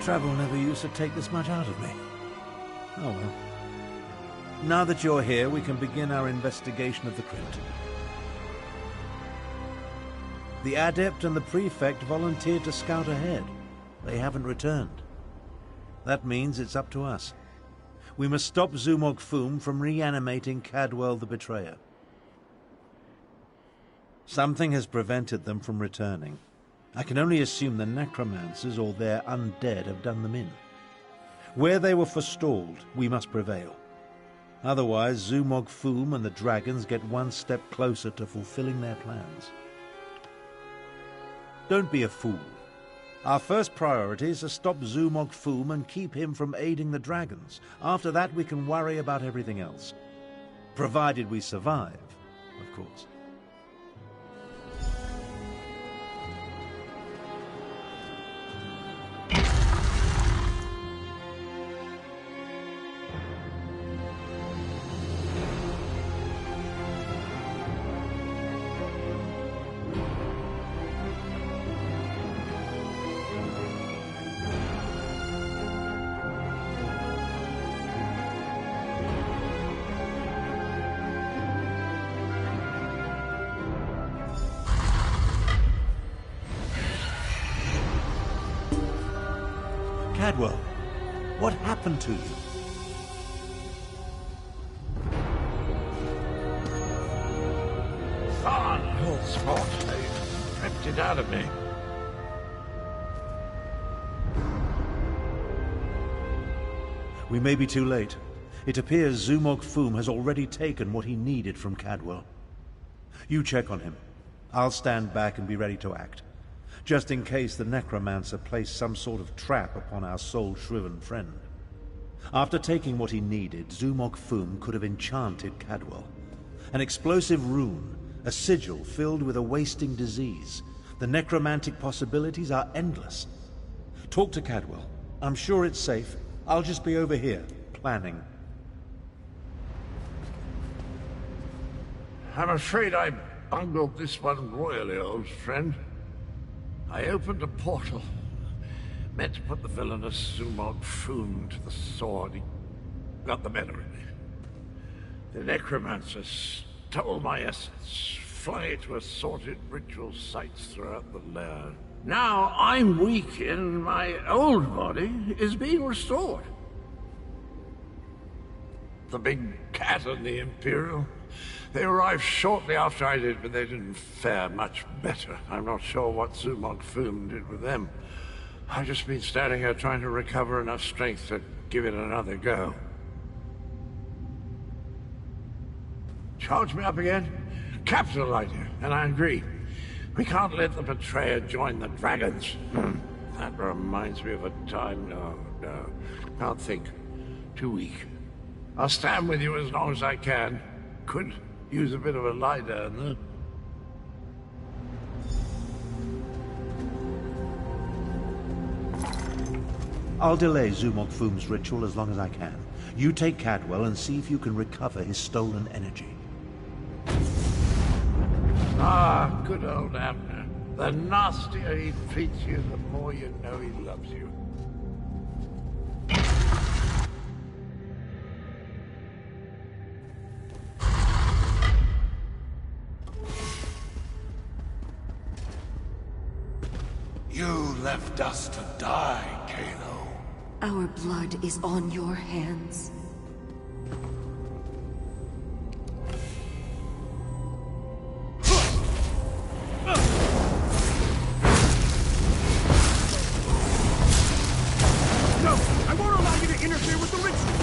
Travel never used to take this much out of me. Oh well. Now that you're here, we can begin our investigation of the crypt. The Adept and the Prefect volunteered to scout ahead. They haven't returned. That means it's up to us. We must stop Zumog Foom from reanimating Cadwell the Betrayer. Something has prevented them from returning. I can only assume the necromancers or their undead have done them in. Where they were forestalled, we must prevail. Otherwise, Zumog Foom and the dragons get one step closer to fulfilling their plans. Don't be a fool. Our first priority is to stop Zumog Foom and keep him from aiding the dragons. After that, we can worry about everything else. Provided we survive, of course. Cadwell, what happened to you? Gone, old sport. They ripped it out of me. We may be too late. It appears Zumog Foom has already taken what he needed from Cadwell. You check on him. I'll stand back and be ready to act, just in case the necromancer placed some sort of trap upon our soul-shriven friend. After taking what he needed, Zumog Foom could have enchanted Cadwell. An explosive rune, a sigil filled with a wasting disease. The necromantic possibilities are endless. Talk to Cadwell. I'm sure it's safe. I'll just be over here, planning. I'm afraid I bungled this one royally, old friend. I opened a portal, meant to put the villainous Zumog Foom to the sword. He got the better of me. The necromancer stole my essence, flung it to assorted ritual sites throughout the lair. Now I'm weak and my old body is being restored. The big cat and the Imperial, they arrived shortly after I did, but they didn't fare much better. I'm not sure what Zumog Foom did with them. I've just been standing here trying to recover enough strength to give it another go. Charge me up again? Capital idea, and I agree. We can't let the betrayer join the dragons. That reminds me of a time. No. Can't think. Too weak. I'll stand with you as long as I can. Could use a bit of a lie down, though. I'll delay Zumog Foom's ritual as long as I can. You take Cadwell and see if you can recover his stolen energy. Ah, good old Abner. The nastier he treats you, the more you know he loves you. You left us to die, Kalo. Our blood is on your hands. No! I won't allow you to interfere with the ritual!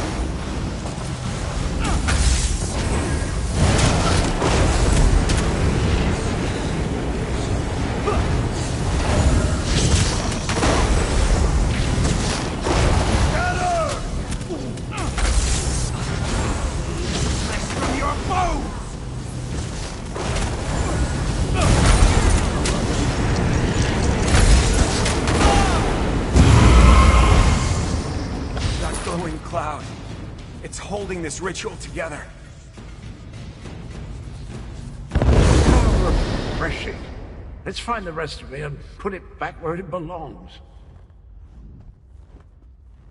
Cloud. It's holding this ritual together. Oh, refreshing. Let's find the rest of me and put it back where it belongs.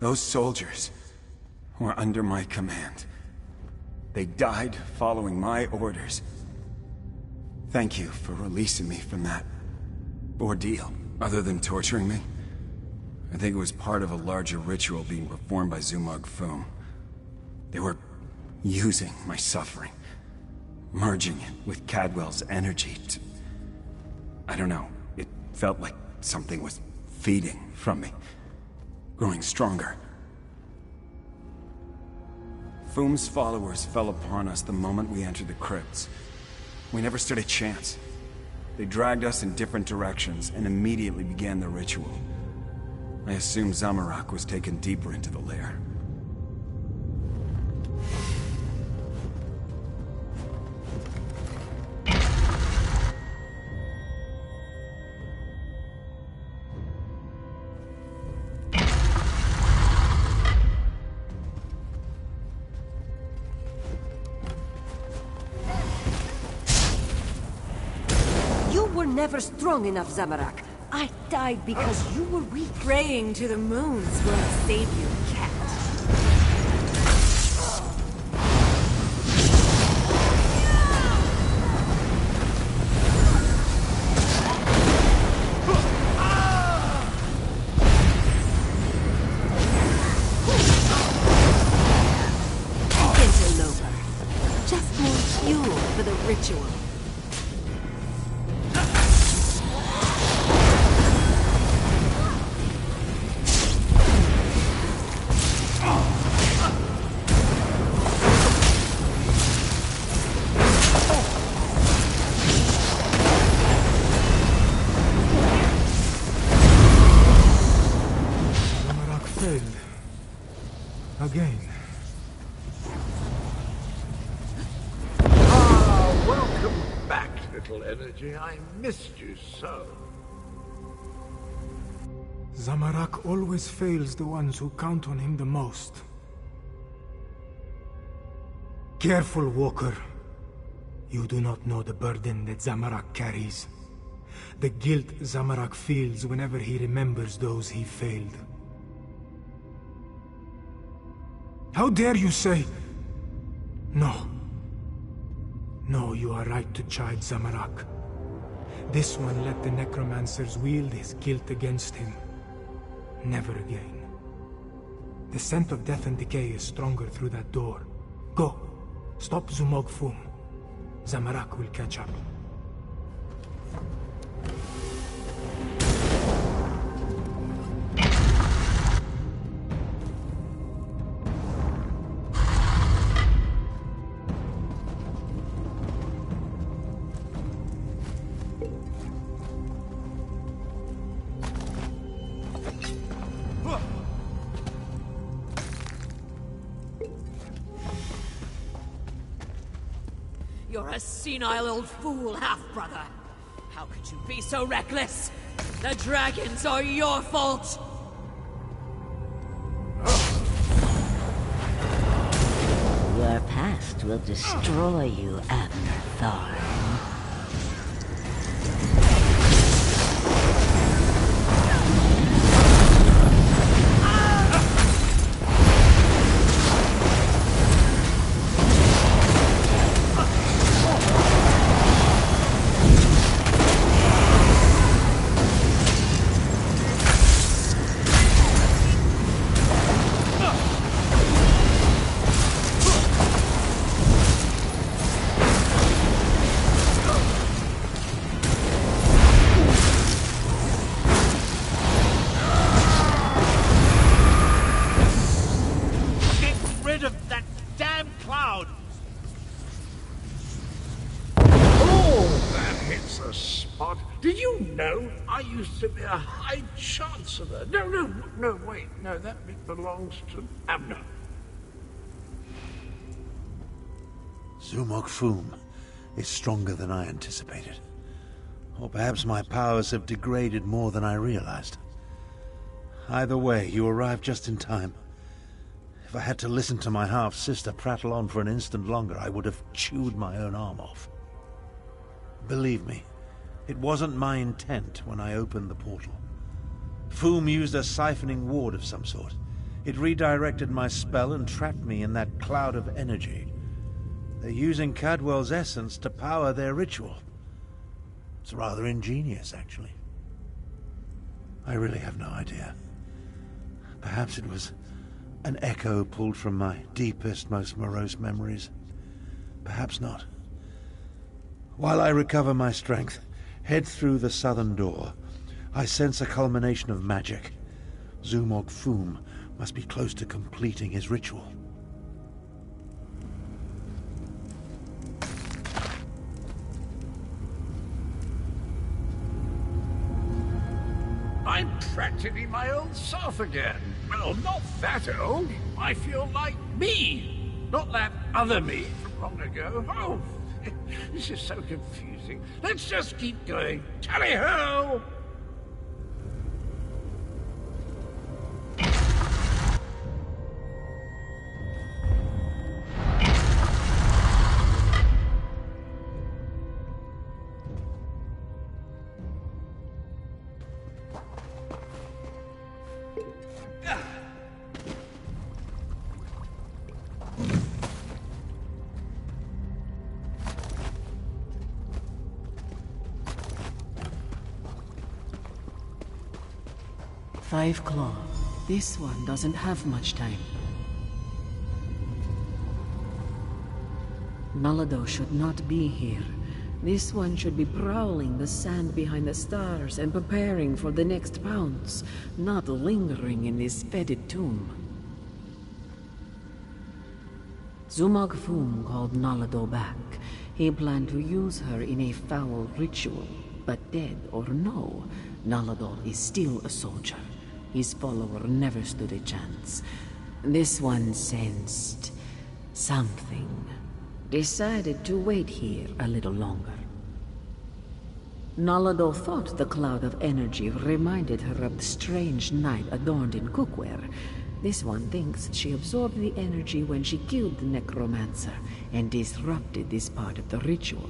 Those soldiers were under my command. They died following my orders. Thank you for releasing me from that ordeal. Other than torturing me, I think it was part of a larger ritual being performed by Zumog-Fum. They were using my suffering, merging it with Cadwell's energy to... I don't know, it felt like something was feeding from me, growing stronger. Fum's followers fell upon us the moment we entered the crypts. We never stood a chance. They dragged us in different directions and immediately began the ritual. I assumed Zamorak was taken deeper into the lair. Never strong enough, Zamorak. I died because you were weak. Praying to the moons won't save you, cat. Interloper. Just more fuel for the ritual. Again. Welcome back, little energy. I missed you so. Zamorak always fails the ones who count on him the most. Careful, Walker. You do not know the burden that Zamorak carries. The guilt Zamorak feels whenever he remembers those he failed. How dare you say... No. No, you are right to chide Zamorak. This one let the necromancers wield his guilt against him. Never again. The scent of death and decay is stronger through that door. Go. Stop Zumog-Fum. Zamorak will catch up. You're a senile old fool, half-brother. How could you be so reckless? The dragons are your fault! Your past will destroy you, Abner Thorn. Did you know I used to be a High Chancellor? No, wait. No, that bit belongs to Abner. Zumog-Fum is stronger than I anticipated. Or perhaps my powers have degraded more than I realized. Either way, you arrived just in time. If I had to listen to my half-sister prattle on for an instant longer, I would have chewed my own arm off. Believe me, it wasn't my intent when I opened the portal. Fum used a siphoning ward of some sort. It redirected my spell and trapped me in that cloud of energy. They're using Cadwell's essence to power their ritual. It's rather ingenious, actually. I really have no idea. Perhaps it was an echo pulled from my deepest, most morose memories. Perhaps not. While I recover my strength, head through the southern door, I sense a culmination of magic. Zumog Foom must be close to completing his ritual. I'm practically my old self again. Well, not that old. I feel like me. Not that other me from long ago. Oh, this is so confusing. Let's just keep going. Tally-ho! Five Claw. This one doesn't have much time. Nalado should not be here. This one should be prowling the sand behind the stars and preparing for the next pounce, not lingering in this fetid tomb. Zumog Foom called Nalado back. He planned to use her in a foul ritual, but dead or no, Nalado is still a soldier. His follower never stood a chance. This one sensed something. Decided to wait here a little longer. Nalado thought the cloud of energy reminded her of the strange night adorned in cookware. This one thinks she absorbed the energy when she killed the necromancer and disrupted this part of the ritual.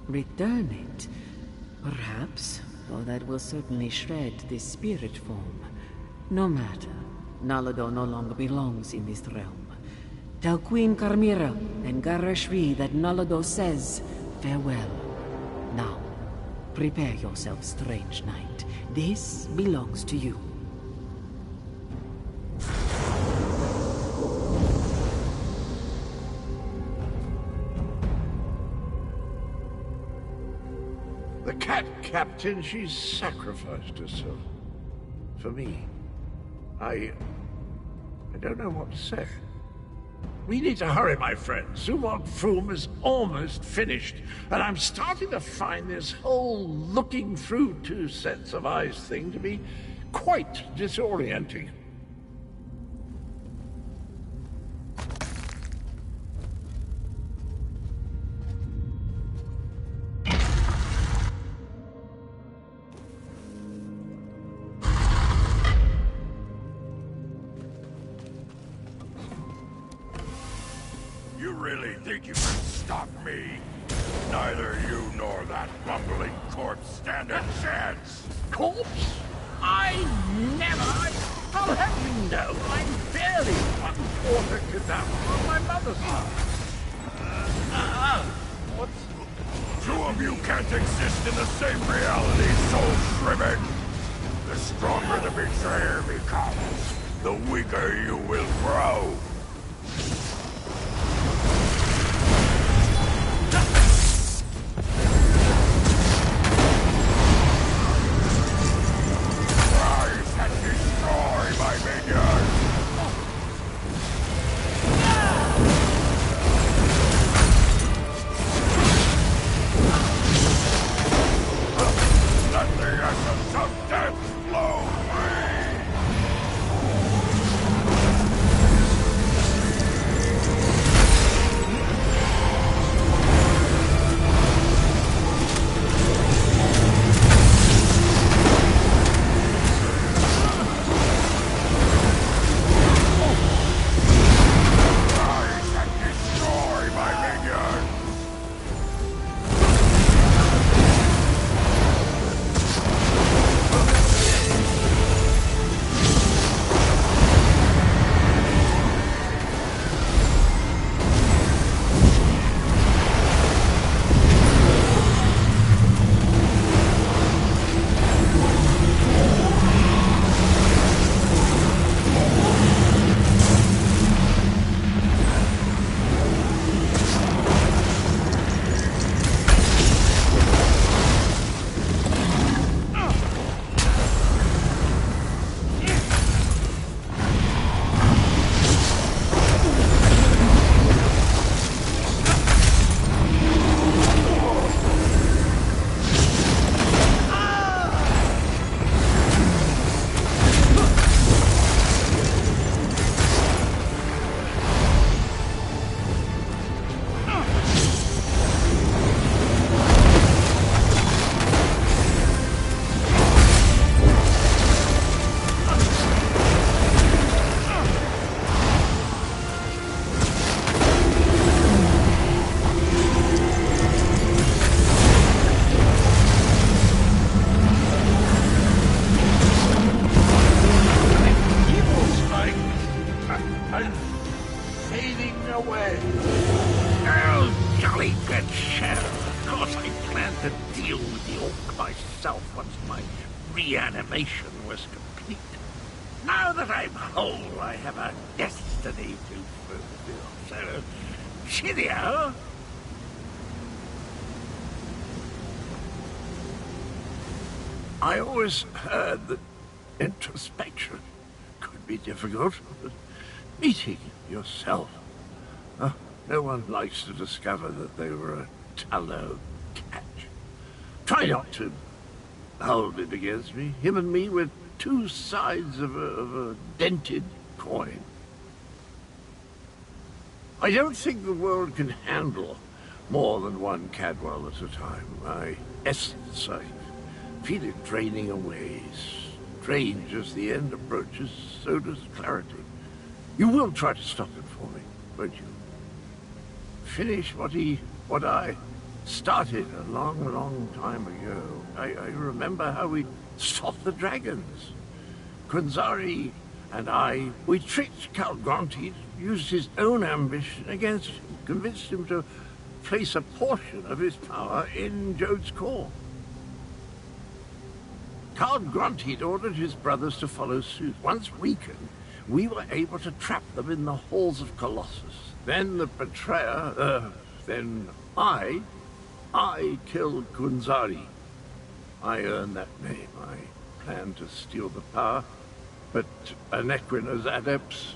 Return it, perhaps, though that will certainly shred this spirit form. No matter, Nalado no longer belongs in this realm. Tell Queen Carmira and Garashri that Nalado says farewell. Now, prepare yourself, strange knight. This belongs to you. The cat captain, she's sacrificed herself. For me. I don't know what to say. We need to hurry, my friend. Zumog Foom is almost finished, and I'm starting to find this whole looking through two sets of eyes thing to be quite disorienting. You really think you can stop me? Neither you nor that bumbling corpse stand a chance. Corpse? I never! I'll have you know, I'm barely 1/4 cadaver on my mother's side. What's... Two of you can't exist in the same reality, soul shriven. The stronger the betrayer becomes, the weaker you will grow. walk myself once my reanimation was complete. Now that I'm whole, I have a destiny to fulfill. So, cheerio! I always heard that introspection could be difficult, but meeting yourself, no one likes to discover that they were a tallow catch. Try not to hold it against me. Him and me were two sides of a dented coin. I don't think the world can handle more than one Cadwell at a time. My essence, I feel it draining away. Strange as the end approaches, so does clarity. You will try to stop him for me, won't you? Finish what I started a long, long time ago. I remember how we stopped the dragons. Kunzari and I, we tricked Count Gronti, used his own ambition against him, convinced him to place a portion of his power in Jode's core. Count Gronti ordered his brothers to follow suit. Once weakened, we were able to trap them in the halls of Colossus. Then the betrayer, then I killed Kunzari. I earned that name. I planned to steal the power, but Anequina's adepts...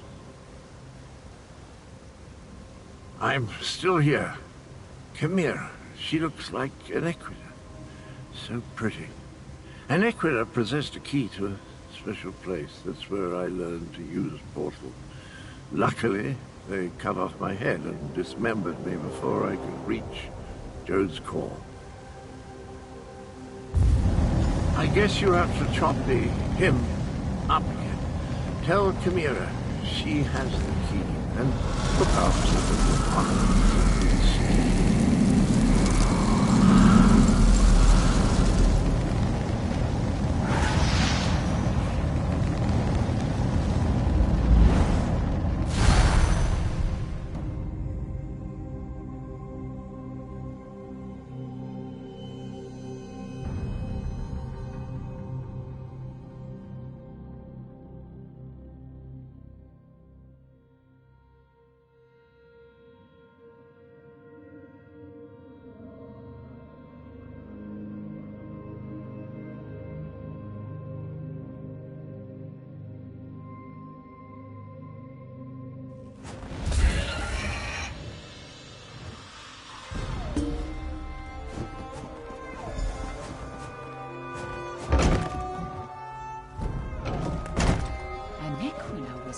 I'm still here. Chimera. She looks like Anequina. So pretty. Anequina possessed a key to a special place. That's where I learned to use portal. Luckily, they cut off my head and dismembered me before I could reach Jode's core. I guess you have to chop him up again. Tell Chimera she has the key, and look after the power.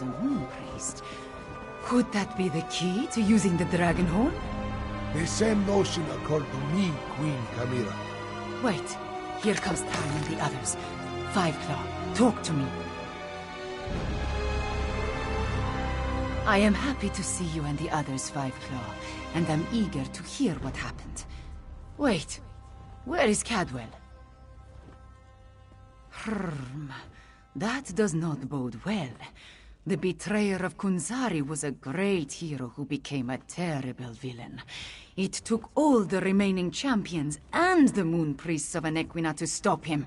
A moon priest. Could that be the key to using the dragon horn? The same notion occurred to me, Queen Chimera. Wait, here comes Tarn and the others. Five Claw, talk to me. I am happy to see you and the others, Five Claw, and I'm eager to hear what happened. Wait, where is Cadwell? That does not bode well. The betrayer of Kunzari was a great hero who became a terrible villain. It took all the remaining champions and the moon priests of Anequina to stop him.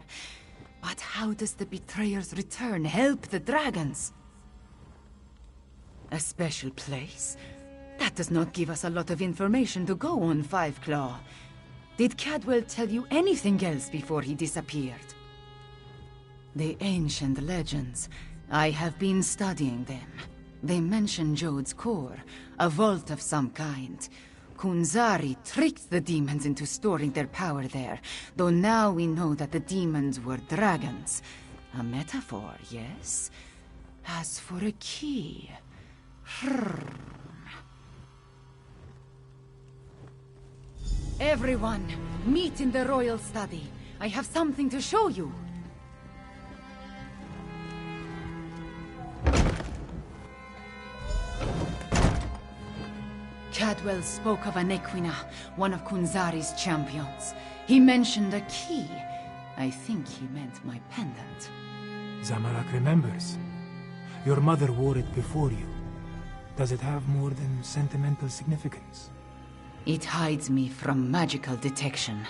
But how does the betrayer's return help the dragons? A special place? That does not give us a lot of information to go on, Five Claw. Did Cadwell tell you anything else before he disappeared? The ancient legends. I have been studying them. They mention Jode's core, a vault of some kind. Kunzari tricked the demons into storing their power there, though now we know that the demons were dragons. A metaphor, yes? As for a key... Everyone, meet in the royal study. I have something to show you. Cadwell spoke of Anequina, one of Kunzari's champions. He mentioned a key. I think he meant my pendant. Zamorak remembers. Your mother wore it before you. Does it have more than sentimental significance? It hides me from magical detection.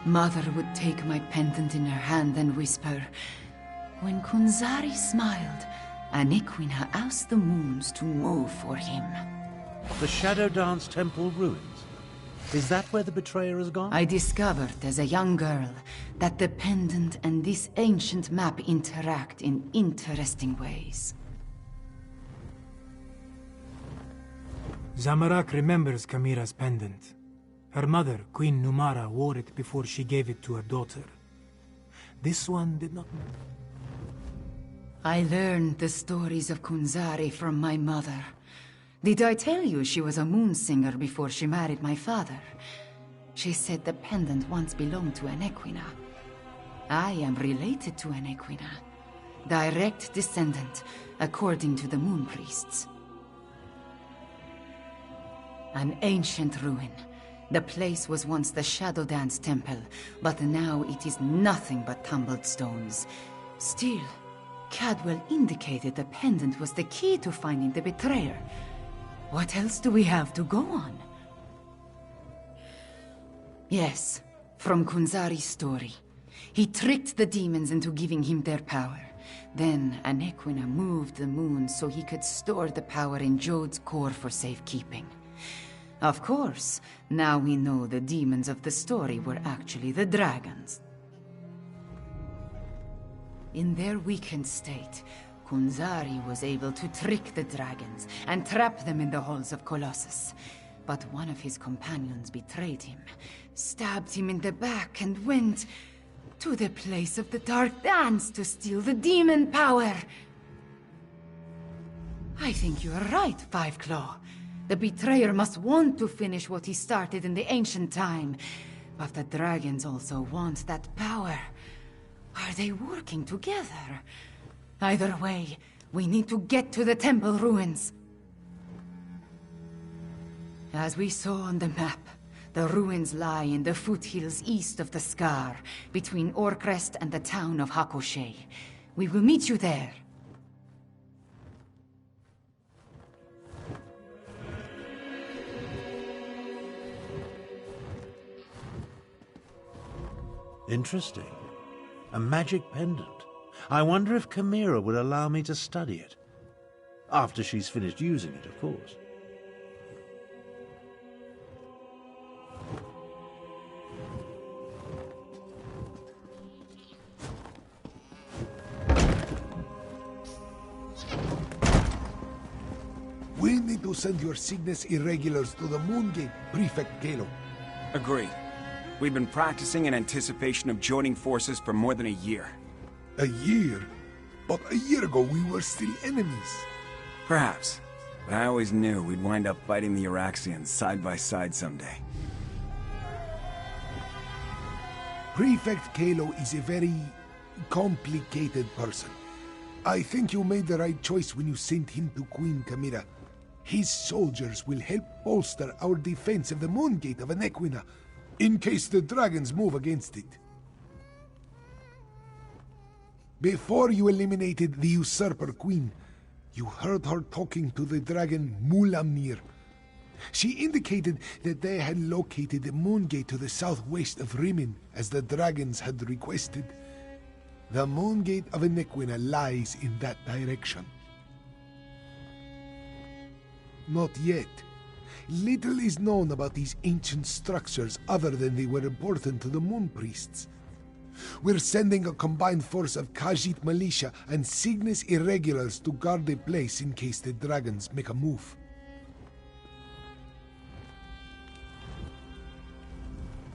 Mother would take my pendant in her hand and whisper, "When Kunzari smiled, Aniquina asked the moons to move for him." The Shadow Dance Temple ruins. Is that where the betrayer has gone? I discovered as a young girl that the pendant and this ancient map interact in interesting ways. Zamorak remembers Kamira's pendant. Her mother, Queen Numara, wore it before she gave it to her daughter. This one did not... I learned the stories of Kunzari from my mother. Did I tell you she was a moon singer before she married my father? She said the pendant once belonged to Aniquina. I am related to Aniquina. Direct descendant, according to the moon priests. An ancient ruin. The place was once the Shadow Dance Temple, but now it is nothing but tumbled stones. Still, Cadwell indicated the pendant was the key to finding the betrayer. What else do we have to go on? Yes, from Kunzari's story. He tricked the demons into giving him their power. Then Aniquina moved the moon so he could store the power in Jode's core for safekeeping. Of course, now we know the demons of the story were actually the dragons. In their weakened state, Kunzari was able to trick the dragons and trap them in the halls of Colossus. But one of his companions betrayed him, stabbed him in the back, and went to the place of the Dark Dance to steal the demon power. I think you are right, Five Claw. The betrayer must want to finish what he started in the ancient time. But the dragons also want that power. Are they working together? Either way, we need to get to the temple ruins. As we saw on the map, the ruins lie in the foothills east of the Scar, between Orcrest and the town of Hakoshe. We will meet you there. Interesting. A magic pendant. I wonder if Kamira would allow me to study it. After she's finished using it, of course. We need to send your Cygnus Irregulars to the Moongate, Prefect Kalo. Agreed. We've been practicing in anticipation of joining forces for more than a year. A year? But a year ago we were still enemies. Perhaps. But I always knew we'd wind up fighting the Iraxians side by side someday. Prefect Kalo is a very complicated person. I think you made the right choice when you sent him to Queen Kamira. His soldiers will help bolster our defense of the Moongate of Aniquina, in case the dragons move against it. Before you eliminated the Usurper Queen, you heard her talking to the dragon Mulamnir. She indicated that they had located the Moongate to the southwest of Rimin, as the dragons had requested. The Moongate of Aniquina lies in that direction. Not yet. Little is known about these ancient structures other than they were important to the Moon Priests. We're sending a combined force of Khajiit militia and Cygnus Irregulars to guard the place in case the dragons make a move.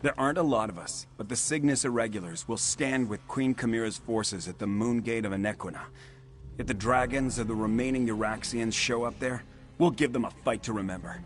There aren't a lot of us, but the Cygnus Irregulars will stand with Queen Kamira's forces at the Moongate of Aniquina. If the dragons or the remaining Iraxians show up there, we'll give them a fight to remember.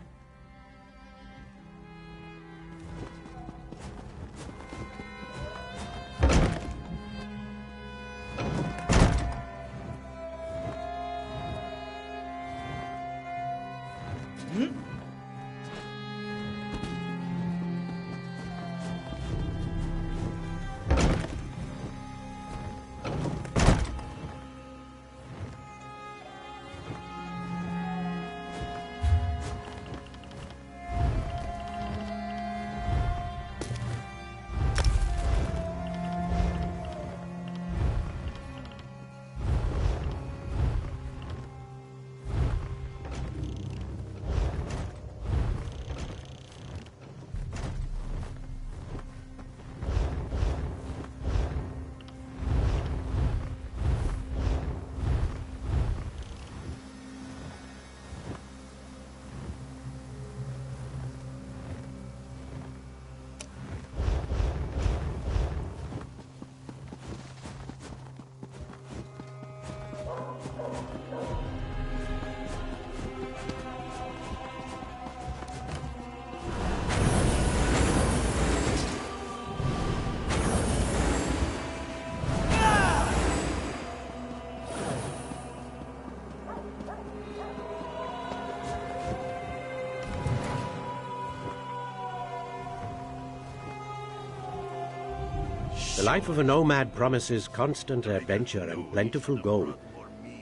life of a nomad promises constant adventure and plentiful gold.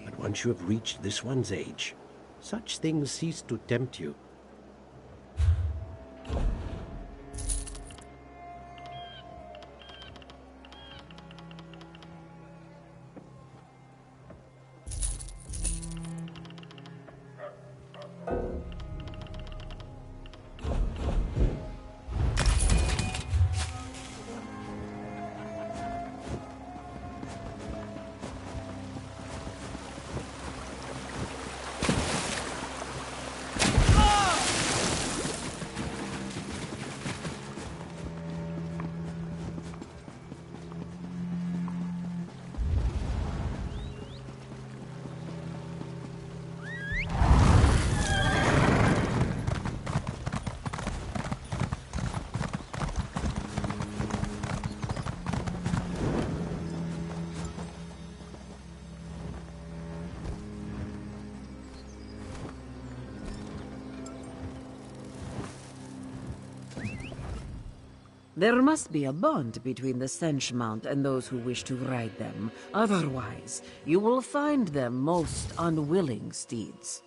But once you have reached this one's age, such things cease to tempt you. There must be a bond between the Sench Mount and those who wish to ride them. Otherwise, you will find them most unwilling steeds.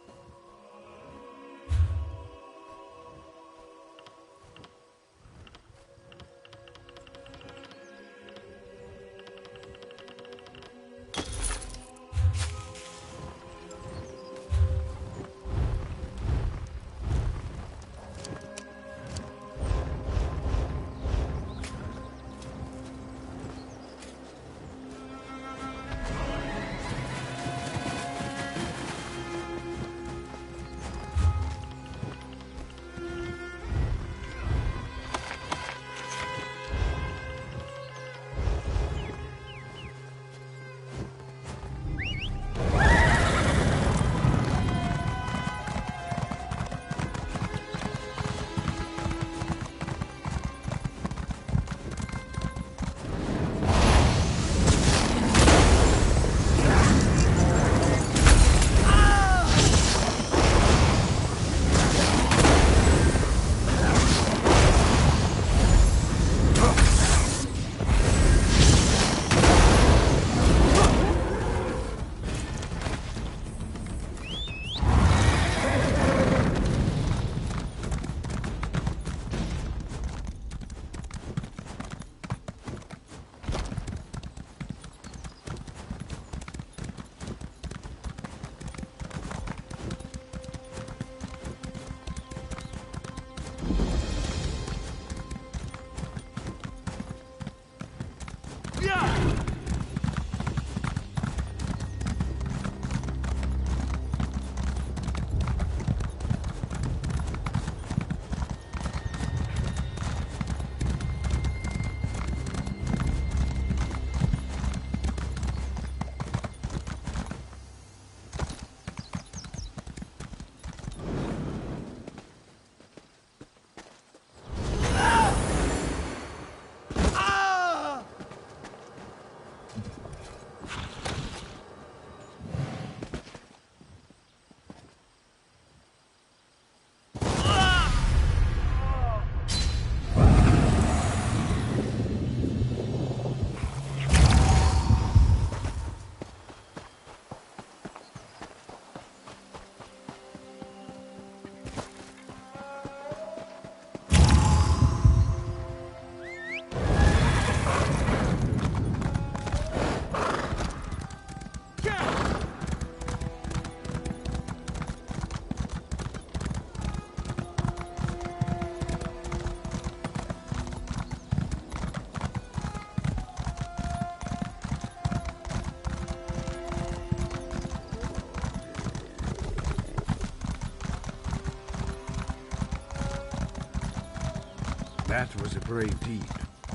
That was a brave deed,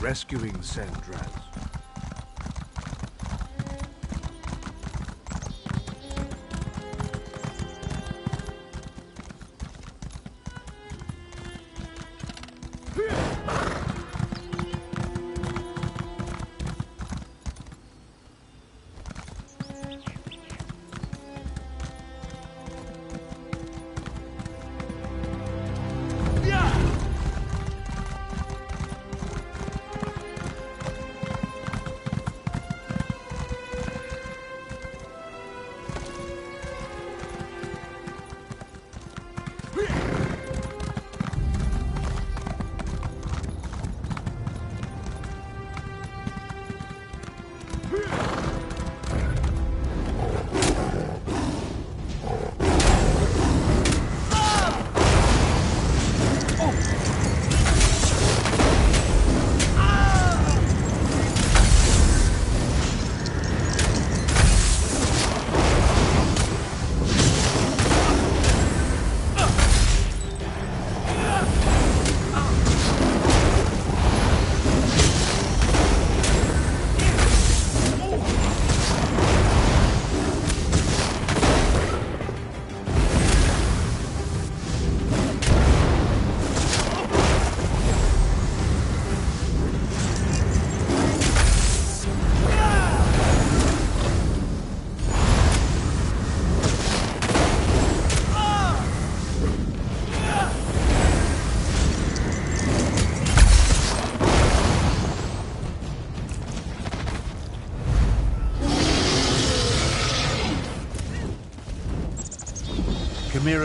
rescuing Sandraz.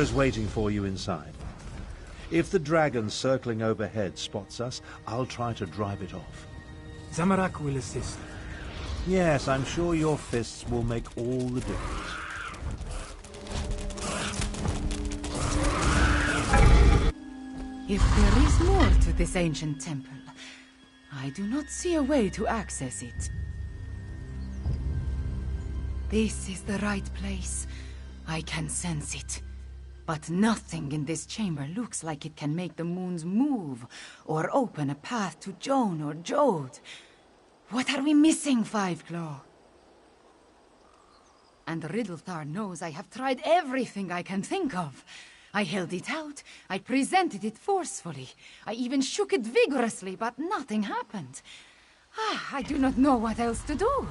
is waiting for you inside. If the dragon circling overhead spots us, I'll try to drive it off. Zamorak will assist. Yes, I'm sure your fists will make all the difference. If there is more to this ancient temple, I do not see a way to access it. This is the right place. I can sense it. But nothing in this chamber looks like it can make the moons move, or open a path to Joan or Jode. What are we missing, Fiveclaw? And Riddlethar knows I have tried everything I can think of. I held it out, I presented it forcefully, I even shook it vigorously, but nothing happened. I do not know what else to do.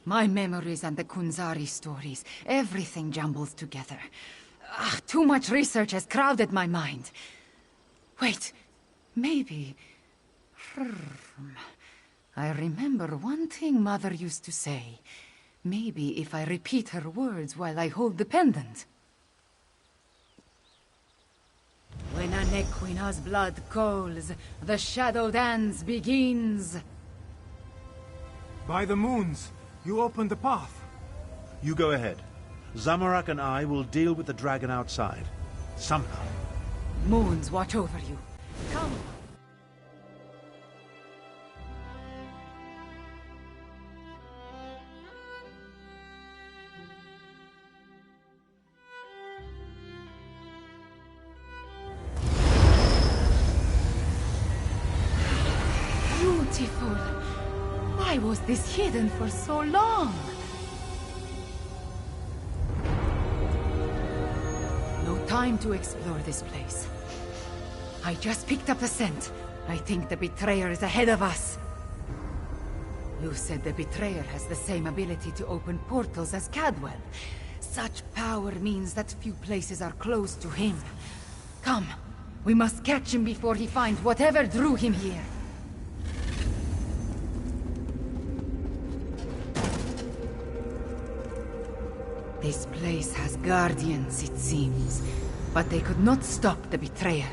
My memories and the Kunzari stories, everything jumbles together. Too much research has crowded my mind. Wait, maybe... I remember one thing Mother used to say. Maybe if I repeat her words while I hold the pendant. When an Equina's blood calls, the shadow dance begins. By the moons, you open the path. You go ahead. Zamorak and I will deal with the dragon outside. Somehow. Moons watch over you. Come. Beautiful. Why was this hidden for so long? No time to explore this place. I just picked up the scent. I think the betrayer is ahead of us. You said the betrayer has the same ability to open portals as Cadwell. Such power means that few places are close to him. Come, we must catch him before he finds whatever drew him here. This place has guardians, it seems, but they could not stop the betrayer.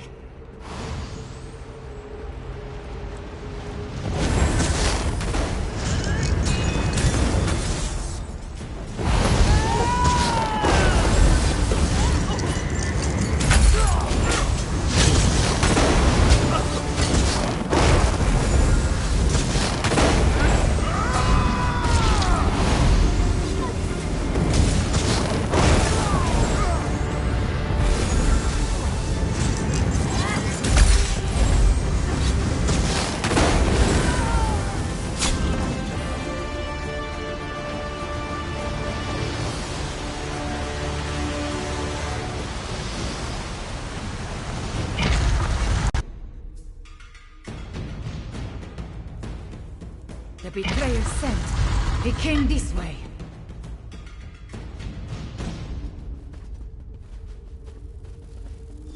The betrayer sent. He came this way.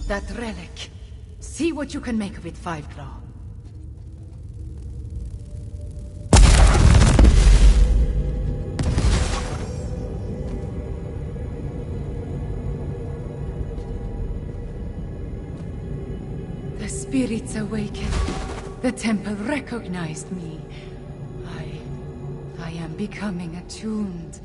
That relic. See what you can make of it, Fiveclaw. The spirits awakened. The temple recognized me. I am becoming attuned.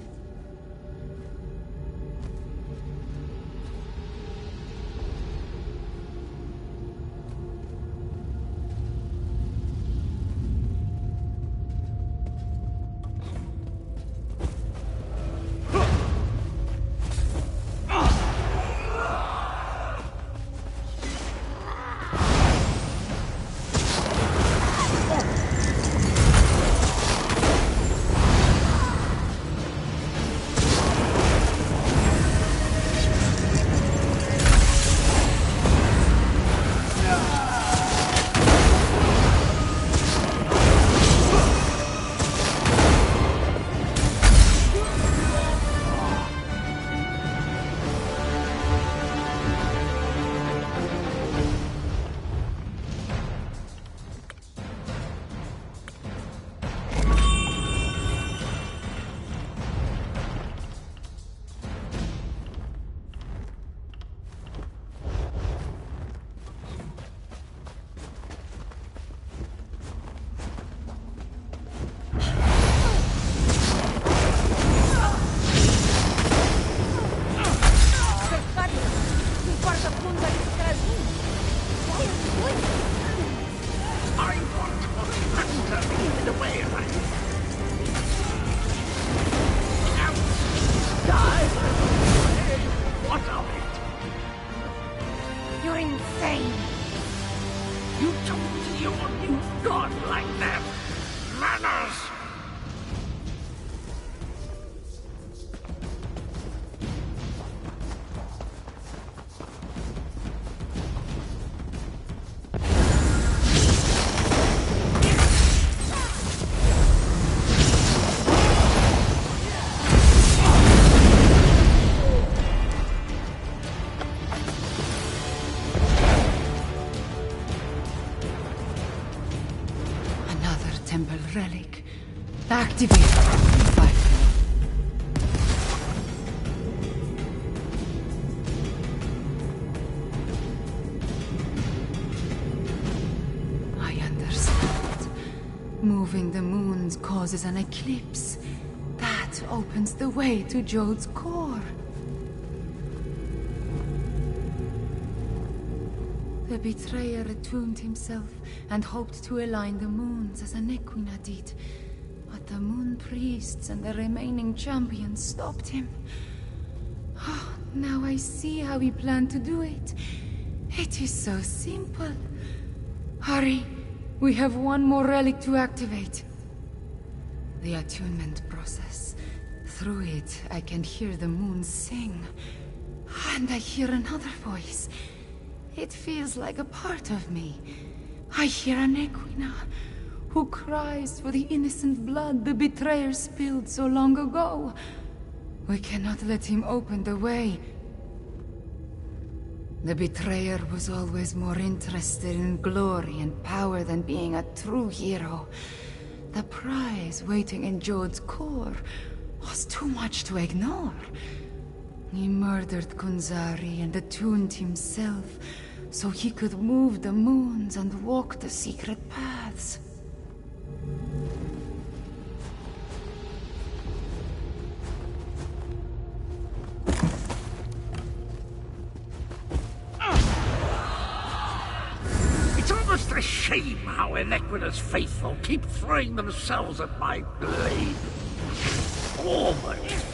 relic. Activate 5 I understand. Moving the moons causes an eclipse. That opens the way to Jode's core. The betrayer attuned himself and hoped to align the moons as Anequina did. But the moon priests and the remaining champions stopped him. Oh, now I see how he planned to do it. It is so simple. Hurry, we have one more relic to activate. The attunement process. Through it, I can hear the moon sing. And I hear another voice. It feels like a part of me. I hear Anequina, who cries for the innocent blood the betrayer spilled so long ago. We cannot let him open the way. The betrayer was always more interested in glory and power than being a true hero. The prize waiting in Jode's core was too much to ignore. He murdered Kunzari and attuned himself so he could move the moons and walk the secret paths. It's almost a shame how Anequina's faithful keep throwing themselves at my blade. Almost.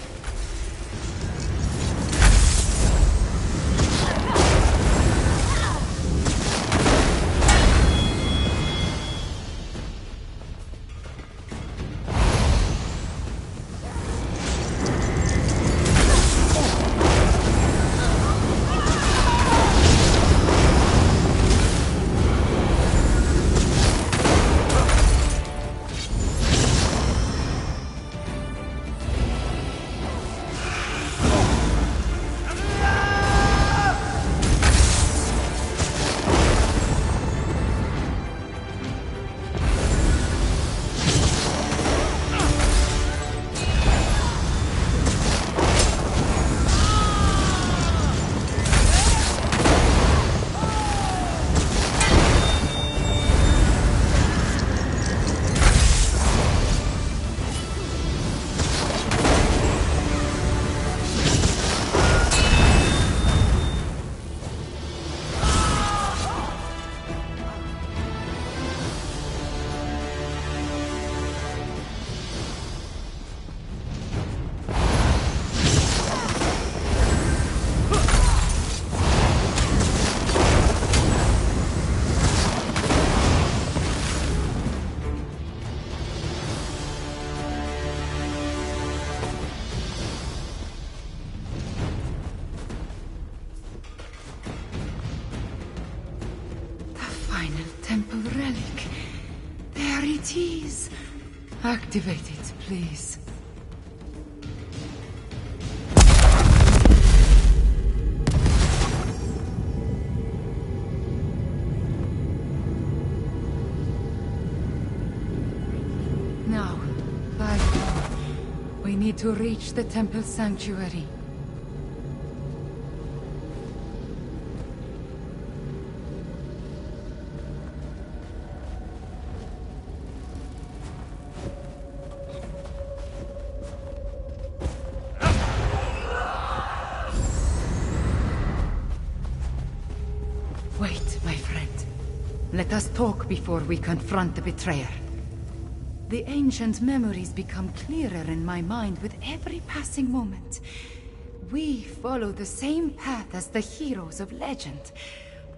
Temple relic. There it is. Activate it, please. Now, back. We need to reach the temple sanctuary. Wait, my friend. Let us talk before we confront the betrayer. The ancient memories become clearer in my mind with every passing moment. We follow the same path as the heroes of legend.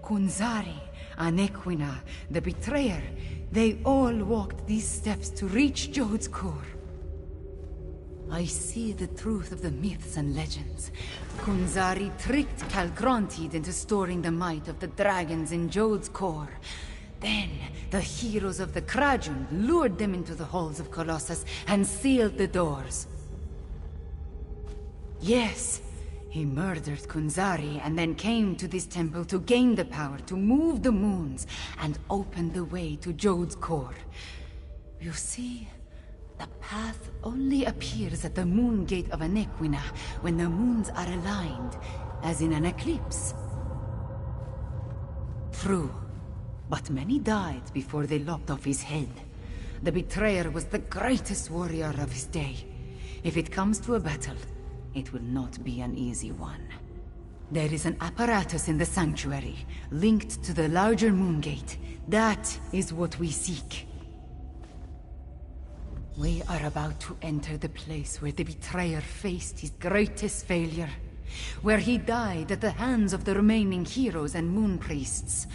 Kunzari, Anequina, the betrayer, they all walked these steps to reach Jode's core. I see the truth of the myths and legends. Kunzari tricked Calgrontiid into storing the might of the dragons in Jode's core. Then, the heroes of the Krajun lured them into the halls of Colossus and sealed the doors. Yes, he murdered Kunzari and then came to this temple to gain the power to move the moons and open the way to Jode's core. You see, the path only appears at the moon gate of Anequina when the moons are aligned, as in an eclipse. True, but many died before they lopped off his head. The betrayer was the greatest warrior of his day. If it comes to a battle, it will not be an easy one. There is an apparatus in the sanctuary, linked to the larger moon gate. That is what we seek. We are about to enter the place where the betrayer faced his greatest failure. Where he died at the hands of the remaining heroes and moon priests.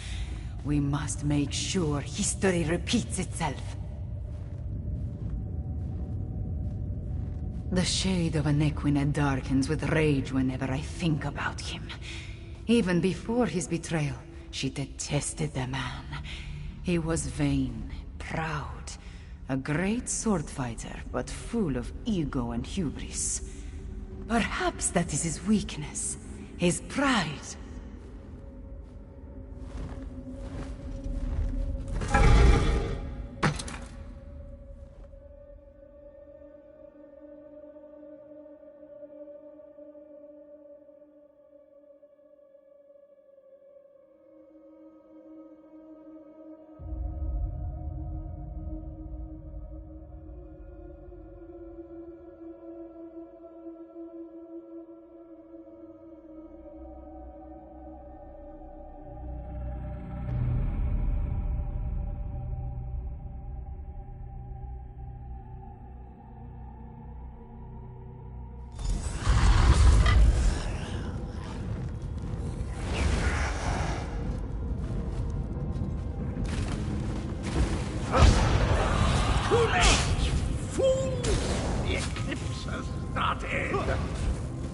We must make sure history repeats itself. The shade of Anequina darkens with rage whenever I think about him. Even before his betrayal, she detested the man. He was vain, proud, a great sword fighter, but full of ego and hubris. Perhaps that is his weakness, his pride.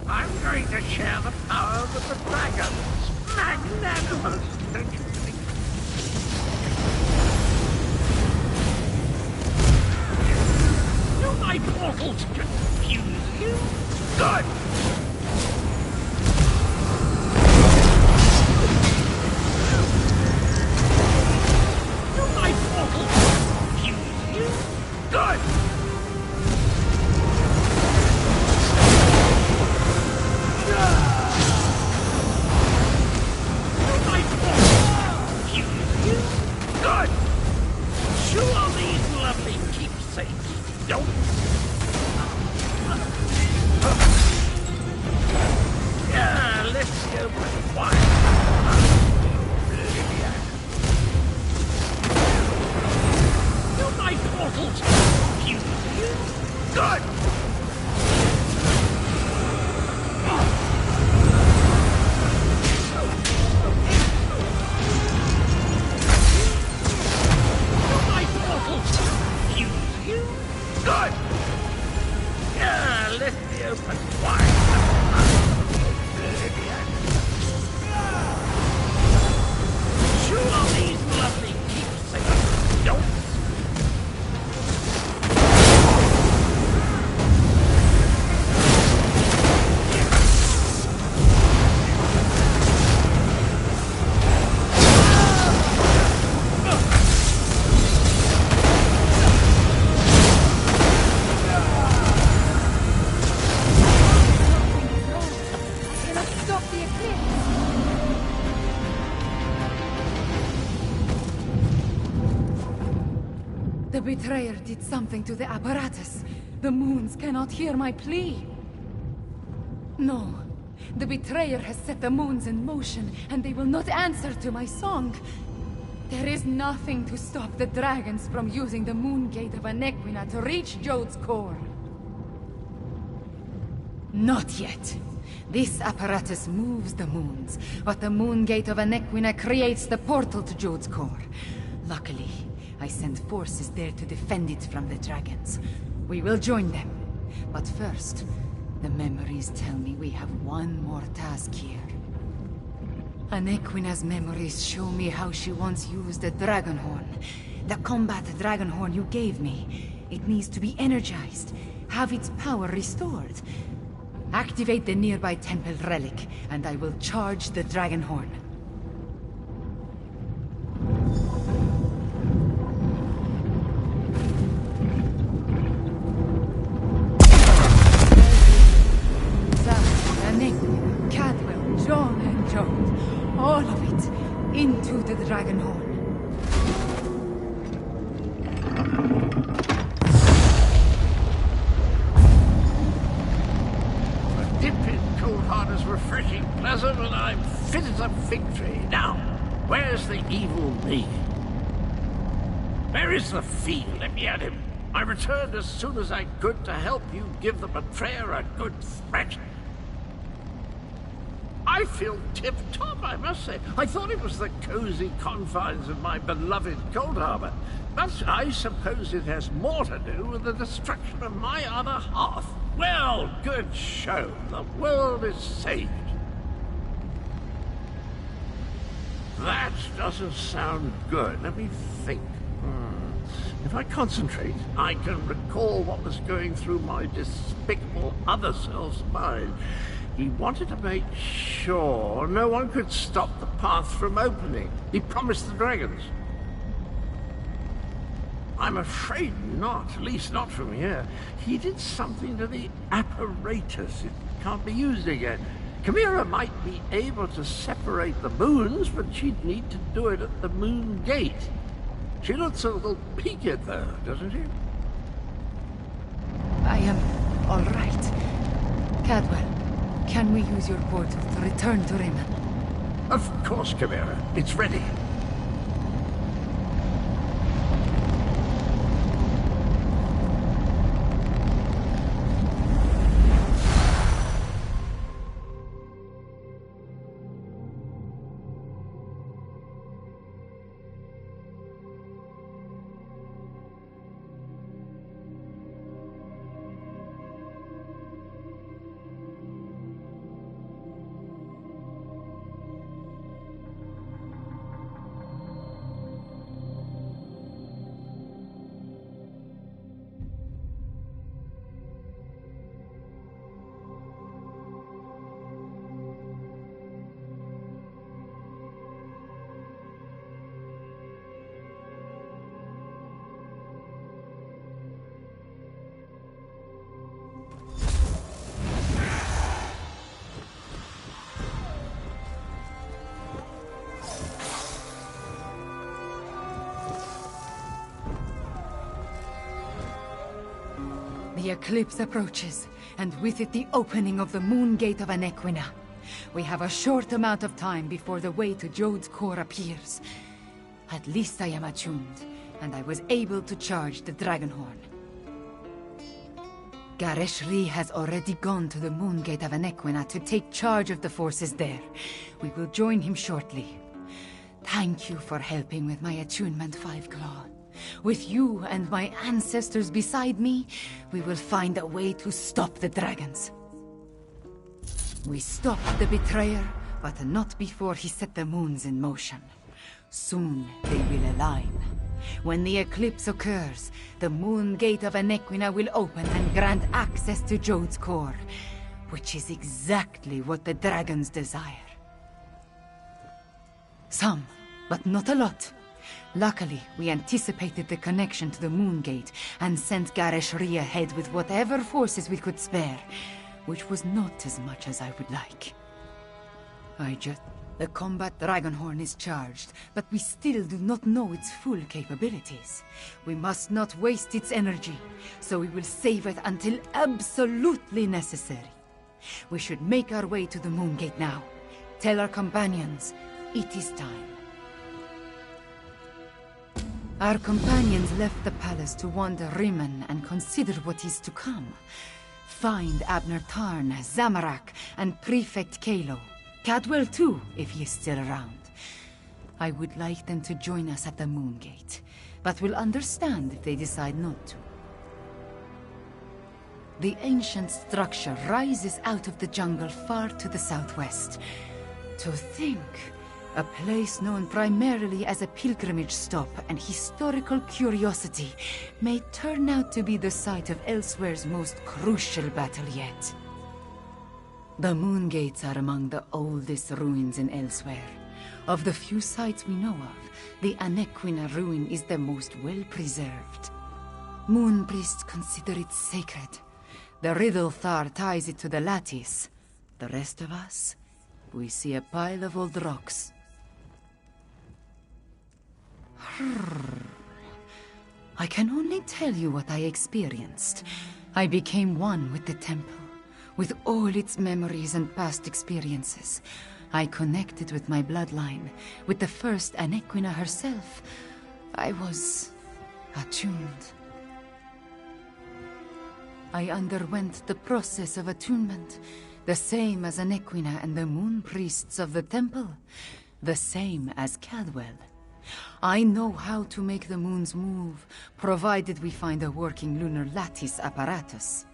I'm going to share the power with the dragons. Magnanimous, don't you think? Do my portals confuse you? Good! Do my portals confuse you? Good! The betrayer did something to the apparatus. The moons cannot hear my plea. No. The betrayer has set the moons in motion, and they will not answer to my song. There is nothing to stop the dragons from using the moon gate of Anequina to reach Jode's core. Not yet. This apparatus moves the moons, but the moon gate of Anequina creates the portal to Jode's core. Luckily, I sent forces there to defend it from the dragons. We will join them. But first, the memories tell me we have one more task here. Anequina's memories show me how she once used the dragon horn. The combat dragon horn you gave me. It needs to be energized, have its power restored. Activate the nearby temple relic, and I will charge the dragon horn. Jode. All of it. Into the dragon horn. A dip in cold hard is refreshing, pleasant, and I'm fit as a fig tree. Now, where's the evil me? Where is the fiend? Let me at him. I returned as soon as I could to help you give the betrayer a good threat. I feel tip-top, I must say. I thought it was the cozy confines of my beloved Cold Harbor, but I suppose it has more to do with the destruction of my other half. Well, good show. The world is saved. That doesn't sound good. Let me think. If I concentrate, I can recall what was going through my despicable other self's mind. He wanted to make sure no one could stop the path from opening. He promised the dragons. I'm afraid not, at least not from here. He did something to the apparatus. It can't be used again. Chimera might be able to separate the moons, but she'd need to do it at the moon gate. She looks a little peaked, though, doesn't she? I am all right. Cadwell, can we use your portal to return to Riemann? Of course, Chimera. It's ready. The eclipse approaches, and with it the opening of the moon gate of Anequina. We have a short amount of time before the way to Jode's core appears. At least I am attuned, and I was able to charge the Dragonhorn. Gareshri has already gone to the moon gate of Anequina to take charge of the forces there. We will join him shortly. Thank you for helping with my attunement, Fiveclaw. With you and my ancestors beside me, we will find a way to stop the dragons. We stopped the betrayer, but not before he set the moons in motion. Soon they will align. When the eclipse occurs, the moon gate of Anequina will open and grant access to Jode's core, which is exactly what the dragons desire. Some, but not a lot. Luckily, we anticipated the connection to the moon gate and sent Gareshri ahead with whatever forces we could spare, which was not as much as I would like. The combat Dragonhorn is charged, but we still do not know its full capabilities. We must not waste its energy, so we will save it until absolutely necessary. We should make our way to the moon gate now. Tell our companions, it is time. Our companions left the palace to wander Riemann and consider what is to come. Find Abner Tarn, Zamorak, and Prefect Kalo. Cadwell too, if he is still around. I would like them to join us at the moon gate, but will understand if they decide not to. The ancient structure rises out of the jungle far to the southwest. To think, a place known primarily as a pilgrimage stop and historical curiosity may turn out to be the site of Elsweyr's most crucial battle yet. The moon gates are among the oldest ruins in Elsweyr. Of the few sites we know of, the Anequina ruin is the most well-preserved. Moon priests consider it sacred. The Riddle Thar ties it to the lattice. The rest of us, we see a pile of old rocks. I can only tell you what I experienced. I became one with the temple, with all its memories and past experiences. I connected with my bloodline, with the first Anequina herself. I was attuned. I underwent the process of attunement, the same as Anequina and the moon priests of the temple, the same as Cadwell. I know how to make the moons move, provided we find a working lunar lattice apparatus.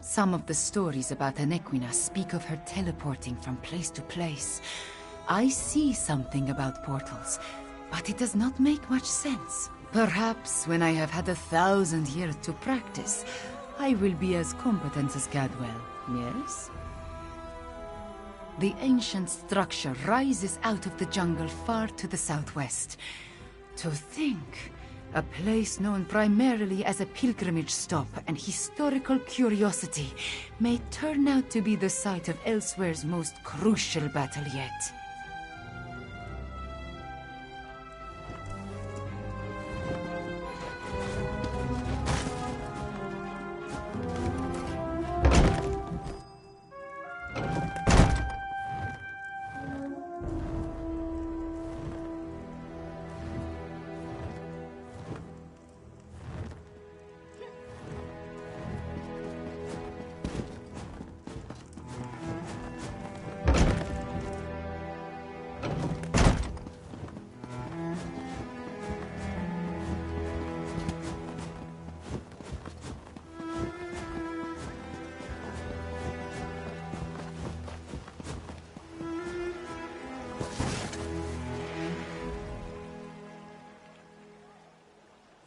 Some of the stories about Anequina speak of her teleporting from place to place. I see something about portals, but it does not make much sense. Perhaps when I have had 1,000 years to practice, I will be as competent as Cadwell, yes? The ancient structure rises out of the jungle far to the southwest. To think, a place known primarily as a pilgrimage stop and historical curiosity may turn out to be the site of Elsweyr's most crucial battle yet.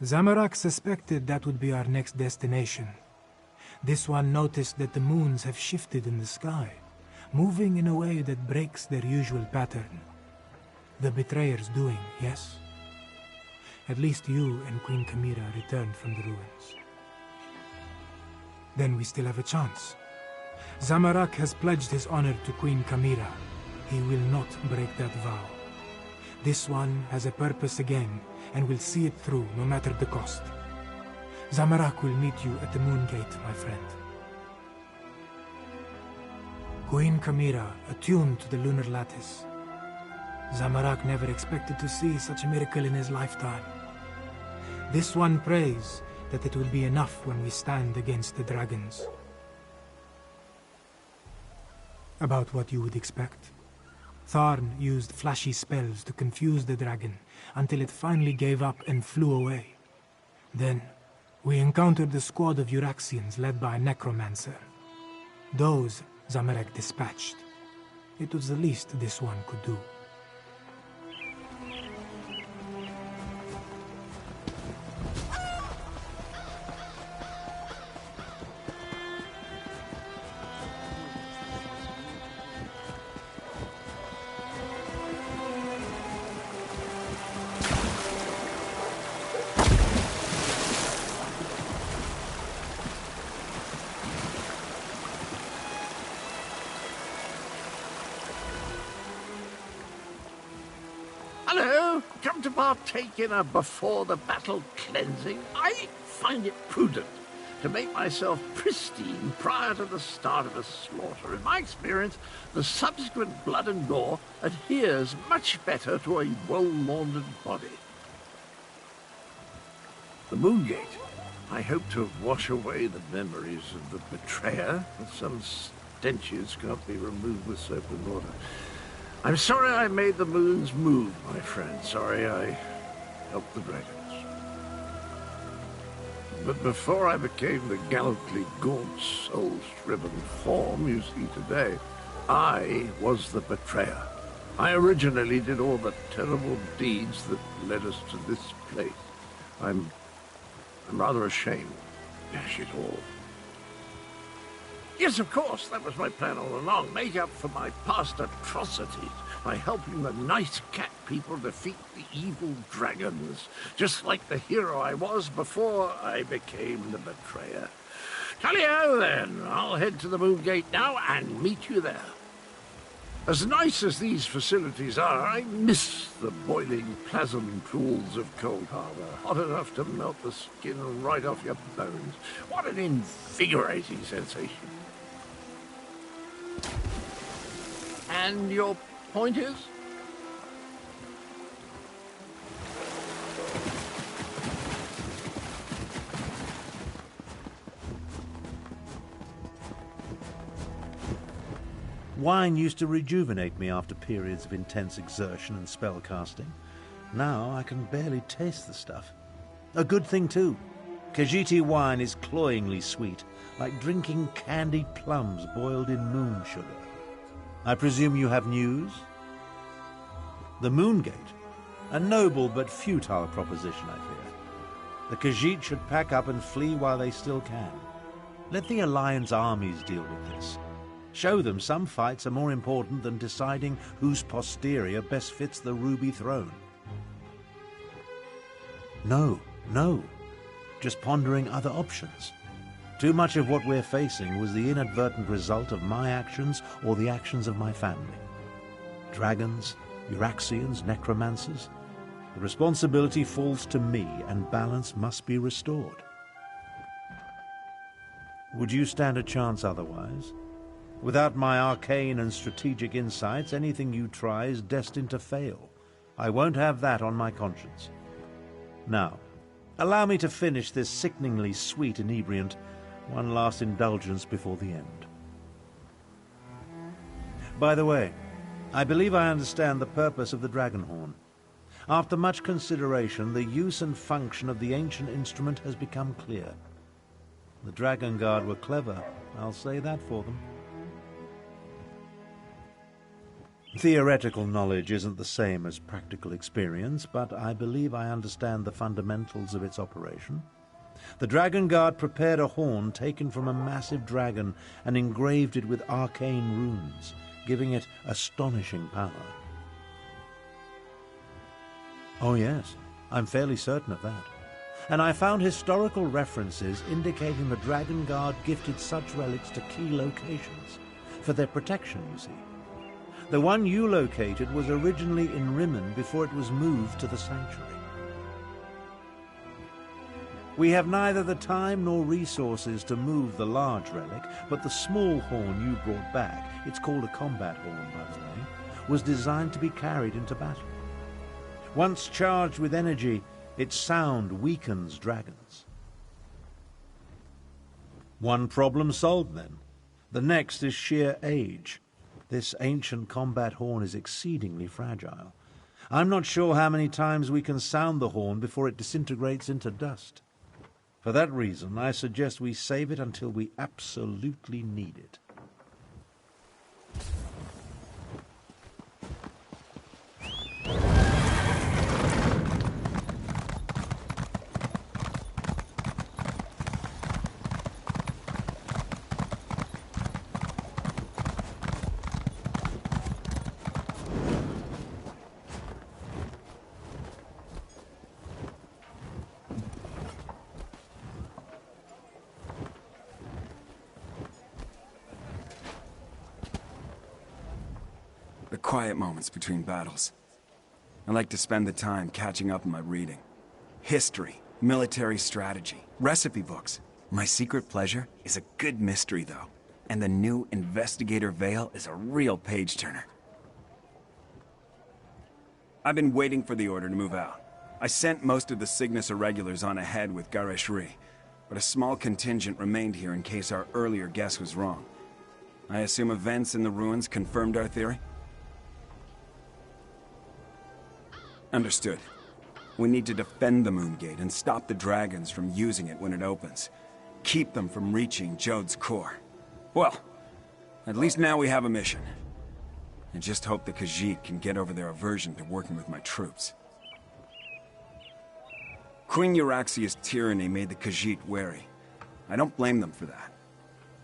Zamorak suspected that would be our next destination. This one noticed that the moons have shifted in the sky, moving in a way that breaks their usual pattern. The betrayer's doing, yes? At least you and Queen Kamira returned from the ruins. Then we still have a chance. Zamorak has pledged his honor to Queen Kamira. He will not break that vow. This one has a purpose again, and will see it through no matter the cost. Zamorak will meet you at the Moon Gate, my friend. Queen Kamira, attuned to the lunar lattice. Zamorak never expected to see such a miracle in his lifetime. This one prays that it will be enough when we stand against the dragons. About what you would expect. Tharn used flashy spells to confuse the dragon until it finally gave up and flew away. Then, we encountered a squad of Euraxians led by a necromancer. Those Zamorak dispatched. It was the least this one could do. Hello, come to partake in a before-the-battle cleansing? I find it prudent to make myself pristine prior to the start of a slaughter. In my experience, the subsequent blood and gore adheres much better to a well-laundered body. The Moon Gate. I hope to wash away the memories of the betrayer, but some stenches can't be removed with soap and water. I'm sorry I made the moons move, my friend. Sorry I helped the dragons. But before I became the gallantly gaunt, soul-shriven form you see today, I was the betrayer. I originally did all the terrible deeds that led us to this place. I'm rather ashamed. Dash it all. Yes, of course, that was my plan all along. Make up for my past atrocities by helping the nice cat people defeat the evil dragons, just like the hero I was before I became the betrayer. Tally-ho then. I'll head to the Moon Gate now and meet you there. As nice as these facilities are, I miss the boiling plasm pools of Cold Harbor. Hot enough to melt the skin right off your bones. What an invigorating sensation. And your point is? Wine used to rejuvenate me after periods of intense exertion and spellcasting. Now I can barely taste the stuff. A good thing too. Khajiiti wine is cloyingly sweet, like drinking candied plums boiled in moon sugar. I presume you have news? The Moon Gate? A noble but futile proposition, I fear. The Khajiit should pack up and flee while they still can. Let the Alliance armies deal with this. Show them some fights are more important than deciding whose posterior best fits the Ruby Throne. No. Just pondering other options. Too much of what we're facing was the inadvertent result of my actions or the actions of my family. Dragons, Uraxians, necromancers. The responsibility falls to me, and balance must be restored. Would you stand a chance otherwise? Without my arcane and strategic insights, anything you try is destined to fail. I won't have that on my conscience. Now, allow me to finish this sickeningly sweet inebriant, one last indulgence before the end. By the way, I believe I understand the purpose of the dragon horn. After much consideration, the use and function of the ancient instrument has become clear. The Dragon Guard were clever, I'll say that for them. Theoretical knowledge isn't the same as practical experience, but I believe I understand the fundamentals of its operation. The Dragon Guard prepared a horn taken from a massive dragon and engraved it with arcane runes, giving it astonishing power. Oh yes, I'm fairly certain of that. And I found historical references indicating the Dragon Guard gifted such relics to key locations, for their protection, you see. The one you located was originally in Rimmen before it was moved to the Sanctuary. We have neither the time nor resources to move the large relic, but the small horn you brought back, it's called a combat horn, by the way, was designed to be carried into battle. Once charged with energy, its sound weakens dragons. One problem solved, then. The next is sheer age. This ancient combat horn is exceedingly fragile. I'm not sure how many times we can sound the horn before it disintegrates into dust. For that reason, I suggest we save it until we absolutely need it. The quiet moments between battles. I like to spend the time catching up on my reading. History, military strategy, recipe books. My secret pleasure is a good mystery, though. And the new Investigator Veil is a real page-turner. I've been waiting for the order to move out. I sent most of the Cygnus Irregulars on ahead with Gareshri, but a small contingent remained here in case our earlier guess was wrong. I assume events in the ruins confirmed our theory? Understood. We need to defend the Moon Gate and stop the dragons from using it when it opens. Keep them from reaching Jode's core. Well, at least now we have a mission. I just hope the Khajiit can get over their aversion to working with my troops. Queen Euraxia's tyranny made the Khajiit wary. I don't blame them for that.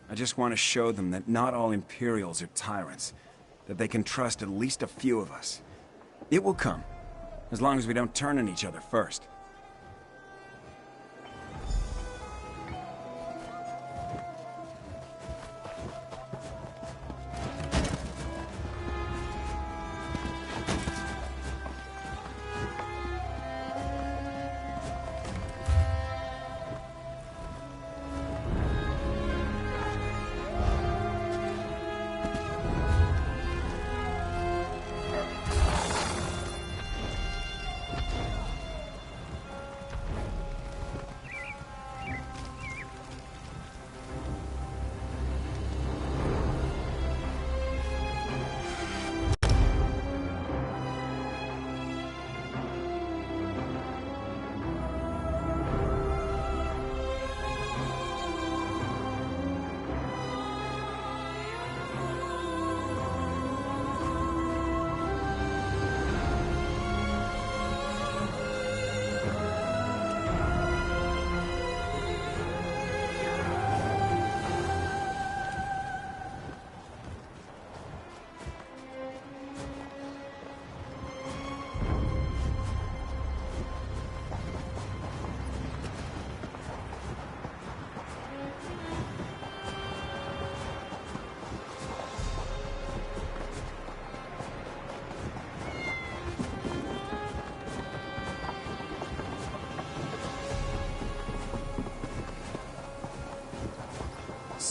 I just want to show them that not all Imperials are tyrants, that they can trust at least a few of us. It will come. As long as we don't turn on each other first.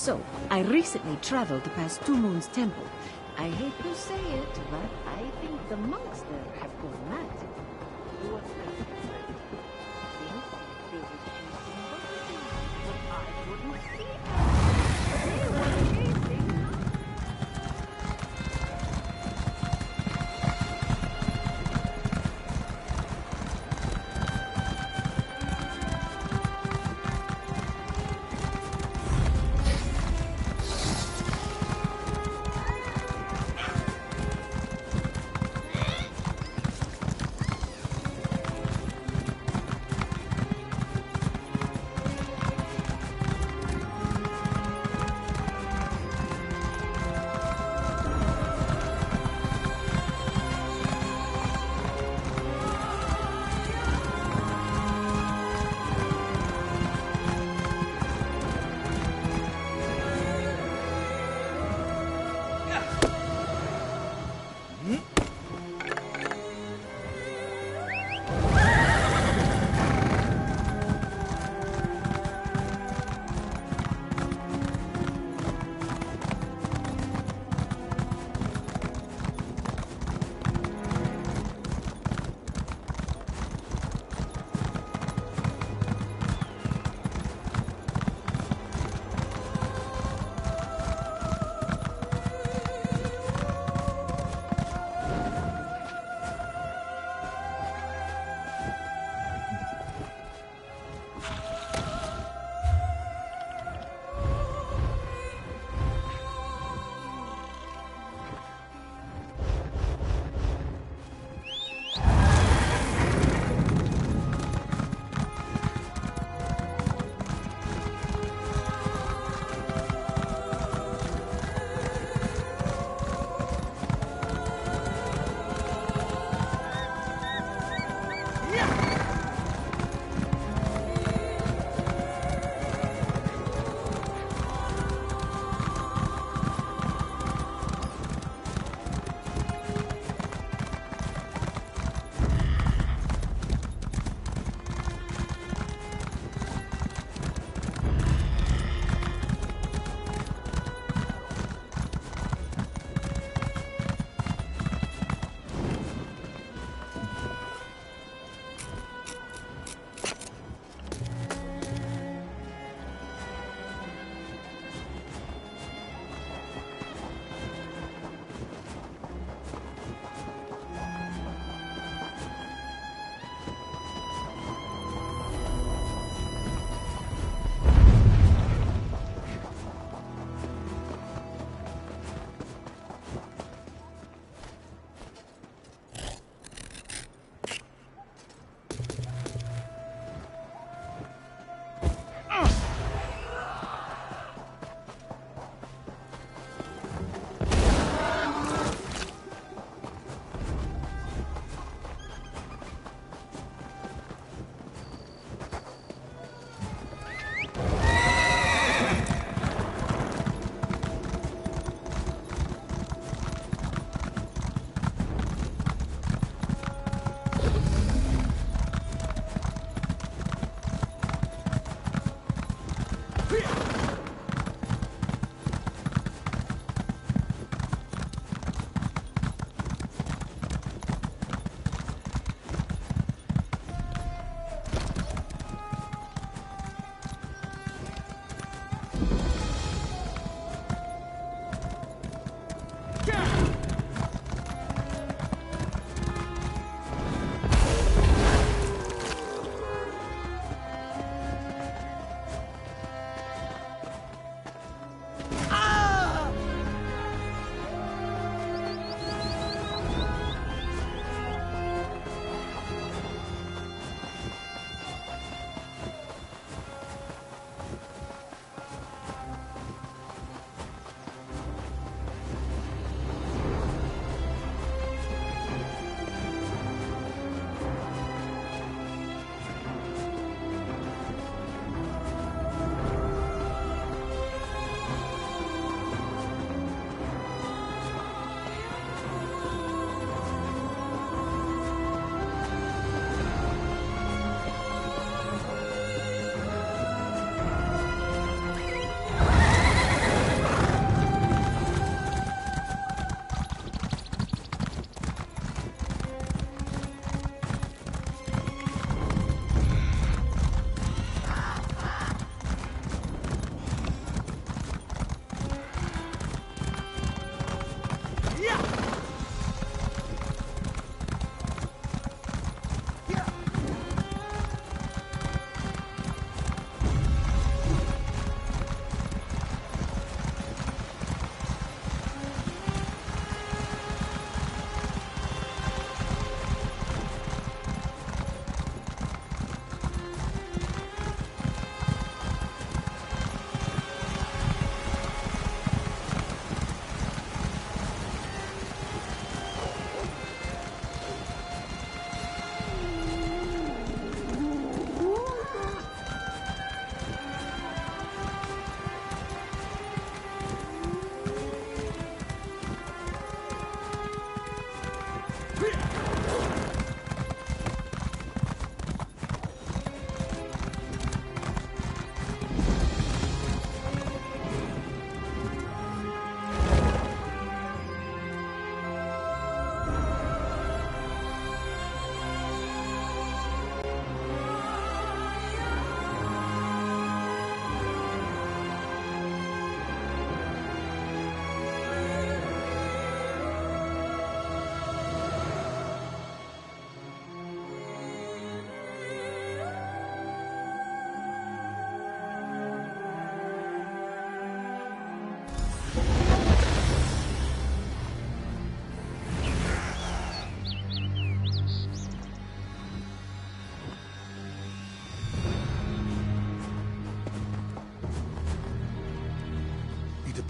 So, I recently traveled past Two Moons Temple. I hate to say it, but I think the monks there have gone mad. What think they would choose somebody, but I wouldn't see it. They were chasing us.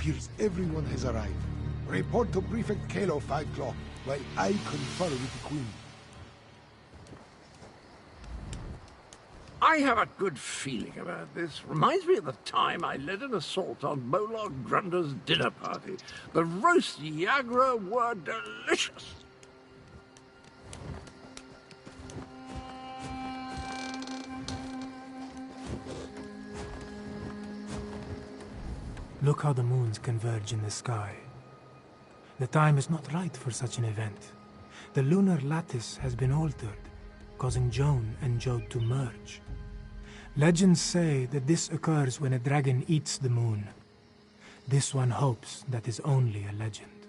appears everyone has arrived. Report to Prefect Kalo, 5 Claw, while I confer with the Queen. I have a good feeling about this. Reminds me of the time I led an assault on Molog Grunder's dinner party. The roast Yagra were delicious. Look how the moons converge in the sky. The time is not right for such an event. The lunar lattice has been altered, causing Joan and Jode to merge. Legends say that this occurs when a dragon eats the moon. This one hopes that is only a legend.